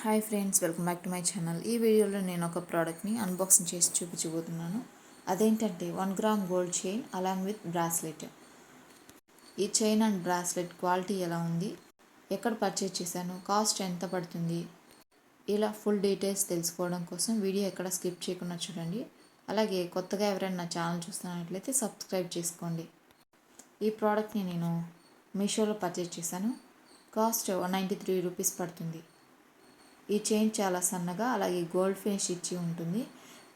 Hi friends, welcome back to my channel. ఈ వీడియోలో నేను ఒక ప్రోడక్ట్ని అన్బాక్సింగ్ చేసి చూపించబోతున్నాను. అదేంటంటే 1 gram gold chain along with bracelet. ఈ చైన్ అండ్ బ్రాస్లెట్ క్వాలిటీ ఎలా ఉంది, ఎక్కడ పర్చేజ్ చేశాను, కాస్ట్ ఎంత పడుతుంది, ఇలా ఫుల్ డీటెయిల్స్ తెలుసుకోవడం కోసం వీడియో ఎక్కడ స్కిప్ చేయకుండా చూడండి. అలాగే కొత్తగా ఎవరైనా నా ఛానల్ చూస్తున్నట్లయితే సబ్స్క్రైబ్ చేసుకోండి. ఈ ప్రోడక్ట్ని నేను మీషోలో పర్చేజ్ చేశాను. కాస్ట్ 193 రూపీస్ పడుతుంది. ఈ చైన్ చాలా సన్నగా అలాగే గోల్డ్ ఫినిష్ ఇచ్చి ఉంటుంది.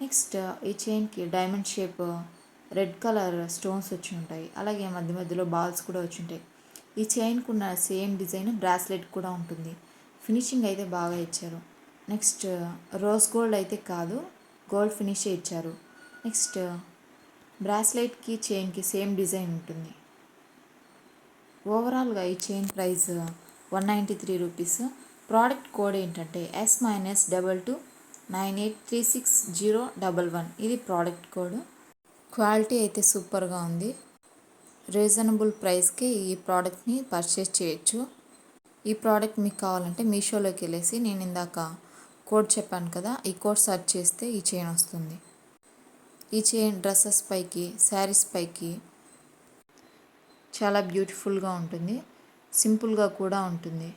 నెక్స్ట్ ఈ చైన్కి diamond shape red colour stones వచ్చి ఉంటాయి. అలాగే మధ్య మధ్యలో బాల్స్ కూడా వచ్చి ఉంటాయి. ఈ చైన్కు ఉన్న సేమ్ డిజైన్ బ్రాస్లెట్ కూడా ఉంటుంది. ఫినిషింగ్ అయితే బాగా ఇచ్చారు. నెక్స్ట్ రోజ్ గోల్డ్ అయితే కాదు, గోల్డ్ ఫినిషే ఇచ్చారు. నెక్స్ట్ బ్రాస్లెట్కి చైన్కి సేమ్ డిజైన్ ఉంటుంది. ఓవరాల్గా ఈ chain price 193 rupees. Product code ఏంటంటే S-2298360111. ఇది ప్రోడక్ట్ కోడ్. క్వాలిటీ అయితే సూపర్గా ఉంది. రీజనబుల్ ప్రైస్కి ఈ ప్రోడక్ట్ని పర్చేస్ చేయొచ్చు. ఈ ప్రోడక్ట్ మీకు కావాలంటే మీషోలోకి వెళ్ళేసి నేను ఇందాక కోడ్ చెప్పాను కదా, ఈ కోడ్ సెర్చ్ చేస్తే ఈ చైన్ వస్తుంది. ఈ చైన్ డ్రెస్సెస్ పైకి, శారీస్ పైకి చాలా బ్యూటిఫుల్గా ఉంటుంది. సింపుల్గా కూడా ఉంటుంది.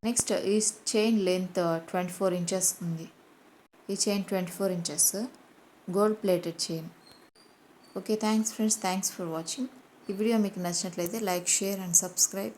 నెక్స్ట్ ఈ చైన్ లెంత్ 24 ఇంచెస్ ఉంది. ఈ chain 24 inches gold plated chain. Okay, thanks friends, thanks for watching. ఈ వీడియో మీకు నచ్చినట్లయితే లైక్, షేర్ అండ్ సబ్స్క్రైబ్.